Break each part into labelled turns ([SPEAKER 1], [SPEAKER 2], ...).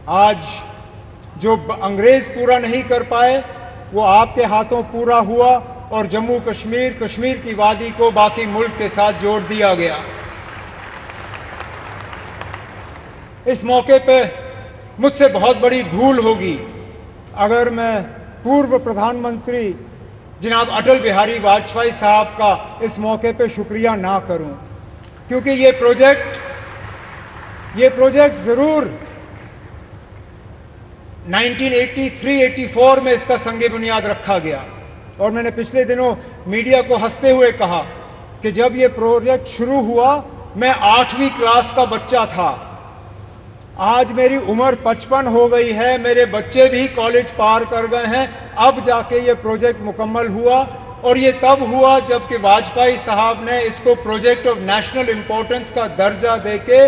[SPEAKER 1] आज जो अंग्रेज पूरा नहीं कर पाए वो आपके हाथों पूरा हुआ और जम्मू कश्मीर, कश्मीर की वादी को बाकी मुल्क के साथ जोड़ दिया गया। इस मौके पे मुझसे बहुत बड़ी भूल होगी अगर मैं पूर्व प्रधानमंत्री जनाब अटल बिहारी वाजपेयी साहब का इस मौके पे शुक्रिया ना करूं, क्योंकि ये प्रोजेक्ट ज़रूर 1983-84 में इसका संगे बुनियाद रखा गया। और मैंने पिछले दिनों मीडिया को हंसते हुए कहा कि जब ये प्रोजेक्ट शुरू हुआ मैं 8वीं क्लास का बच्चा था। आज मेरी उम्र 55 हो गई है, मेरे बच्चे भी कॉलेज पार कर गए हैं, अब जाके ये प्रोजेक्ट मुकम्मल हुआ। और ये तब हुआ जबकि वाजपेयी साहब ने इसको प्रोजेक्ट ऑफ नेशनल इंपॉर्टेंस का दर्जा देके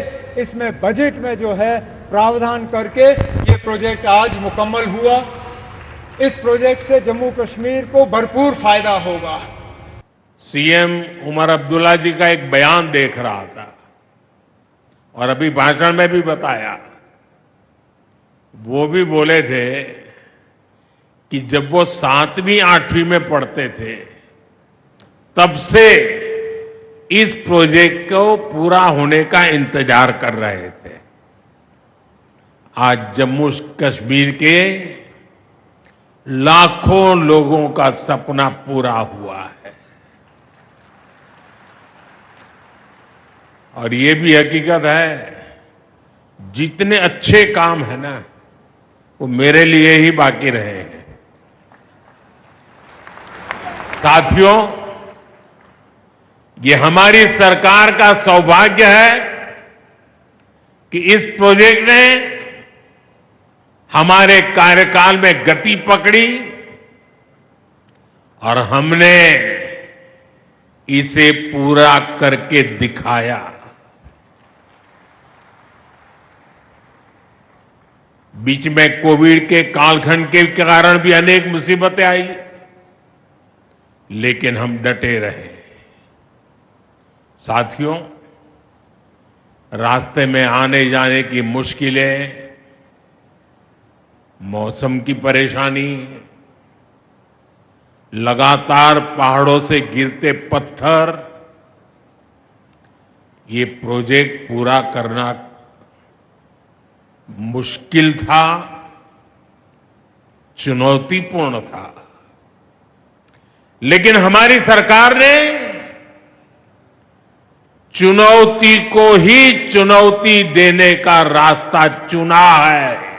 [SPEAKER 1] इसमें बजट में जो है प्रावधान करके ये प्रोजेक्ट आज मुकम्मल हुआ। इस प्रोजेक्ट से जम्मू कश्मीर को भरपूर फायदा होगा।
[SPEAKER 2] सीएम उमर अब्दुल्ला जी का एक बयान देख रहा था और अभी भाषण में भी बताया, वो भी बोले थे कि जब वो 7वीं 8वीं में पढ़ते थे तब से इस प्रोजेक्ट को पूरा होने का इंतजार कर रहे थे। आज जम्मू कश्मीर के लाखों लोगों का सपना पूरा हुआ है। और ये भी हकीकत है, जितने अच्छे काम है ना वो मेरे लिए ही बाकी रहे हैं। साथियों, ये हमारी सरकार का सौभाग्य है कि इस प्रोजेक्ट ने हमारे कार्यकाल में गति पकड़ी और हमने इसे पूरा करके दिखाया। बीच में कोविड के कालखंड के कारण भी अनेक मुसीबतें आई, लेकिन हम डटे रहे। साथियों, रास्ते में आने जाने की मुश्किलें, मौसम की परेशानी, लगातार पहाड़ों से गिरते पत्थर, ये प्रोजेक्ट पूरा करना मुश्किल था, चुनौतीपूर्ण था। लेकिन हमारी सरकार ने चुनौती को ही चुनौती देने का रास्ता चुना है।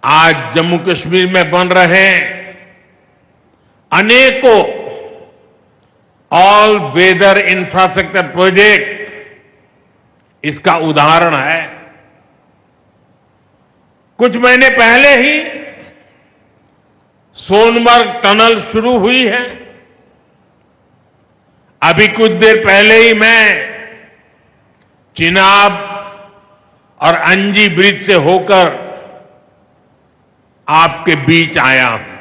[SPEAKER 2] आज जम्मू कश्मीर में बन रहे अनेकों ऑल वेदर इंफ्रास्ट्रक्चर प्रोजेक्ट इसका उदाहरण है। कुछ महीने पहले ही सोनमर्ग टनल शुरू हुई है। अभी कुछ देर पहले ही मैं चिनाब और अंजी ब्रिज से होकर आपके बीच आया हूं।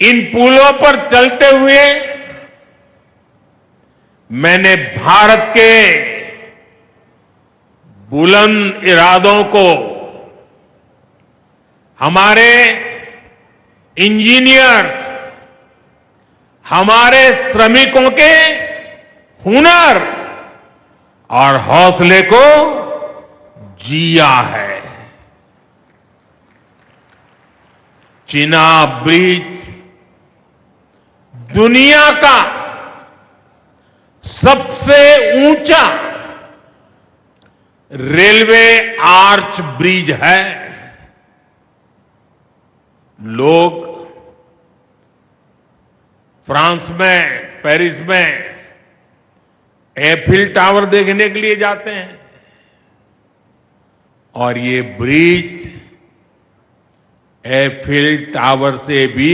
[SPEAKER 2] इन पुलों पर चलते हुए मैंने भारत के बुलंद इरादों को, हमारे इंजीनियर्स, हमारे श्रमिकों के हुनर और हौसले को जिया है। चिनाब ब्रिज दुनिया का सबसे ऊंचा रेलवे आर्च ब्रिज है। लोग फ्रांस में, पेरिस में एफिल टावर देखने के लिए जाते हैं और ये ब्रिज एफिल टावर से भी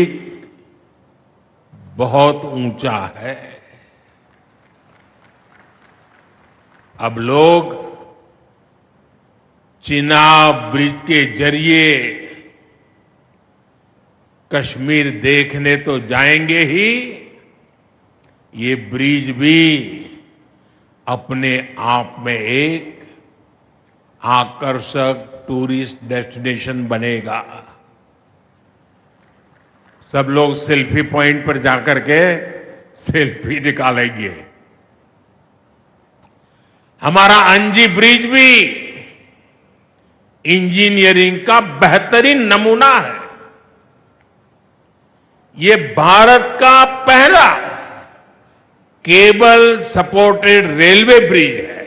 [SPEAKER 2] बहुत ऊंचा है। अब लोग चिनाब ब्रिज के जरिए कश्मीर देखने तो जाएंगे ही, ये ब्रिज भी अपने आप में एक आकर्षक टूरिस्ट डेस्टिनेशन बनेगा। सब लोग सेल्फी पॉइंट पर जाकर के सेल्फी निकालेंगे। हमारा अंजी ब्रिज भी इंजीनियरिंग का बेहतरीन नमूना है। ये भारत का पहला केबल सपोर्टेड रेलवे ब्रिज है।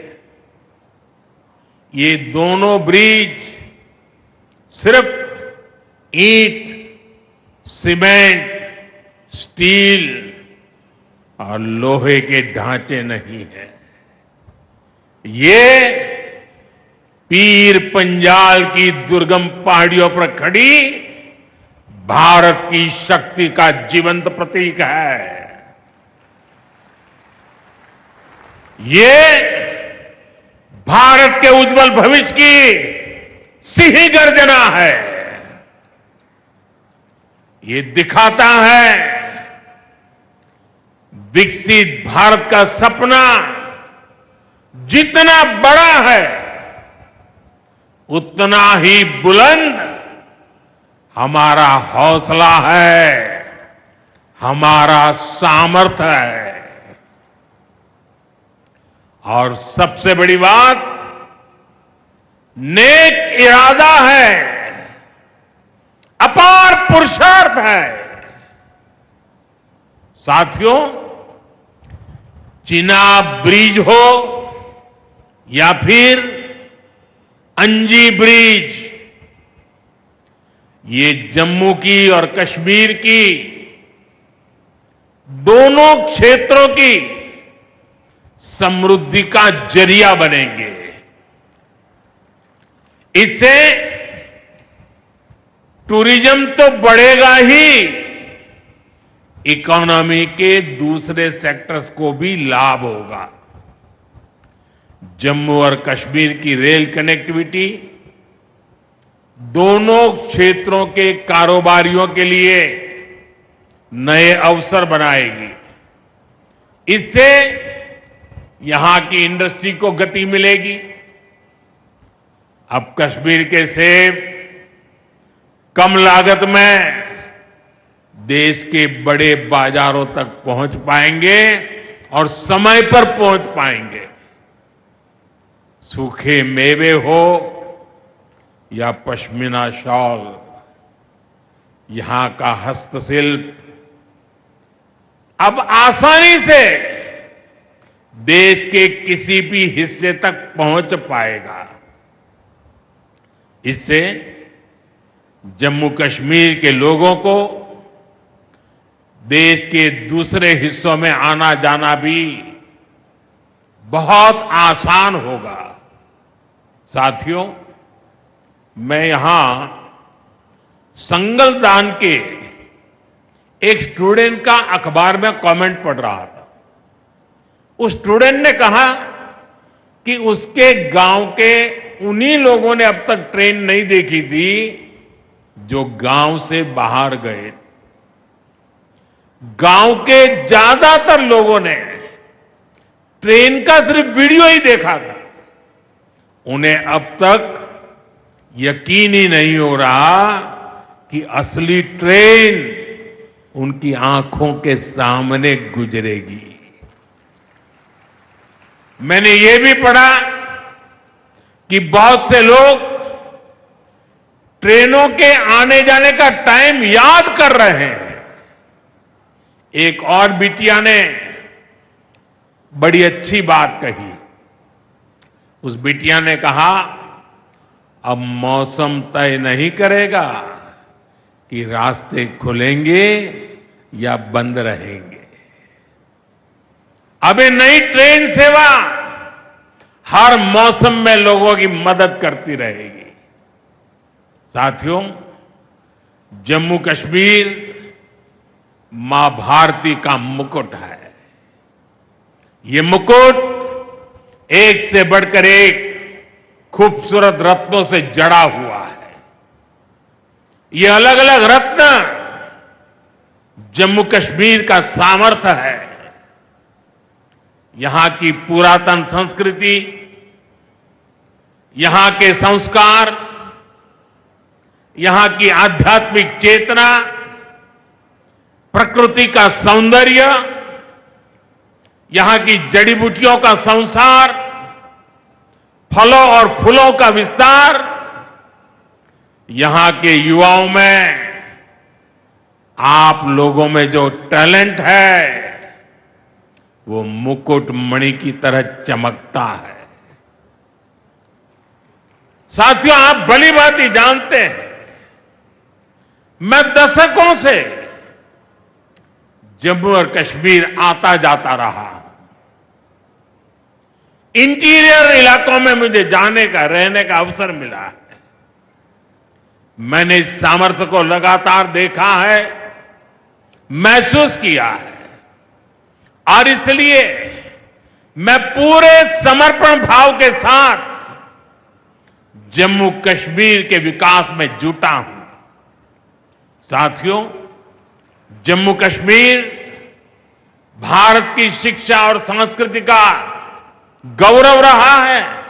[SPEAKER 2] ये दोनों ब्रिज सिर्फ ईंट, सीमेंट, स्टील और लोहे के ढांचे नहीं है। ये पीर पंजाल की दुर्गम पहाड़ियों पर खड़ी भारत की शक्ति का जीवंत प्रतीक है। ये भारत के उज्जवल भविष्य की सिंह गर्जना है। ये दिखाता है विकसित भारत का सपना जितना बड़ा है उतना ही बुलंद हमारा हौसला है, हमारा सामर्थ्य है। और सबसे बड़ी बात, नेक इरादा है, अपार पुरुषार्थ है। साथियों, चिनाब ब्रिज हो या फिर अंजी ब्रिज, ये जम्मू की और कश्मीर की दोनों क्षेत्रों की समृद्धि का जरिया बनेंगे। इससे टूरिज्म तो बढ़ेगा ही, इकोनॉमी के दूसरे सेक्टर्स को भी लाभ होगा। जम्मू और कश्मीर की रेल कनेक्टिविटी दोनों क्षेत्रों के कारोबारियों के लिए नए अवसर बनाएगी। इससे यहां की इंडस्ट्री को गति मिलेगी। अब कश्मीर के सेब कम लागत में देश के बड़े बाजारों तक पहुंच पाएंगे और समय पर पहुंच पाएंगे। सूखे मेवे हो या पश्मीना शॉल, यहां का हस्तशिल्प अब आसानी से देश के किसी भी हिस्से तक पहुंच पाएगा। इससे जम्मू कश्मीर के लोगों को देश के दूसरे हिस्सों में आना जाना भी बहुत आसान होगा। साथियों, मैं यहां संगलदान के एक स्टूडेंट का अखबार में कमेंट पढ़ रहा था। उस स्टूडेंट ने कहा कि उसके गांव के उन्हीं लोगों ने अब तक ट्रेन नहीं देखी थी जो गांव से बाहर गए थे। गांव के ज्यादातर लोगों ने ट्रेन का सिर्फ वीडियो ही देखा था। उन्हें अब तक यकीन ही नहीं हो रहा कि असली ट्रेन उनकी आंखों के सामने गुजरेगी। मैंने ये भी पढ़ा कि बहुत से लोग ट्रेनों के आने जाने का टाइम याद कर रहे हैं। एक और बिटिया ने बड़ी अच्छी बात कही। उस बिटिया ने कहा, अब मौसम तय नहीं करेगा कि रास्ते खुलेंगे या बंद रहेंगे। अब ये नई ट्रेन सेवा हर मौसम में लोगों की मदद करती रहेगी। साथियों, जम्मू कश्मीर मां भारती का मुकुट है। ये मुकुट एक से बढ़कर एक खूबसूरत रत्नों से जड़ा हुआ है। ये अलग अलग रत्न जम्मू कश्मीर का सामर्थ्य है। यहां की पुरातन संस्कृति, यहां के संस्कार, यहां की आध्यात्मिक चेतना, प्रकृति का सौंदर्य, यहां की जड़ी बूटियों का संसार, फलों और फूलों का विस्तार, यहां के युवाओं में आप लोगों में जो टैलेंट है वो मुकुटमणि की तरह चमकता है। साथियों, आप भली भांति जानते हैं, मैं दशकों से जम्मू और कश्मीर आता जाता रहा। इंटीरियर इलाकों में मुझे जाने का, रहने का अवसर मिला है। मैंने इस सामर्थ्य को लगातार देखा है, महसूस किया है, और इसलिए मैं पूरे समर्पण भाव के साथ जम्मू कश्मीर के विकास में जुटा हूं। साथियों, जम्मू कश्मीर भारत की शिक्षा और संस्कृति का गौरव रहा है।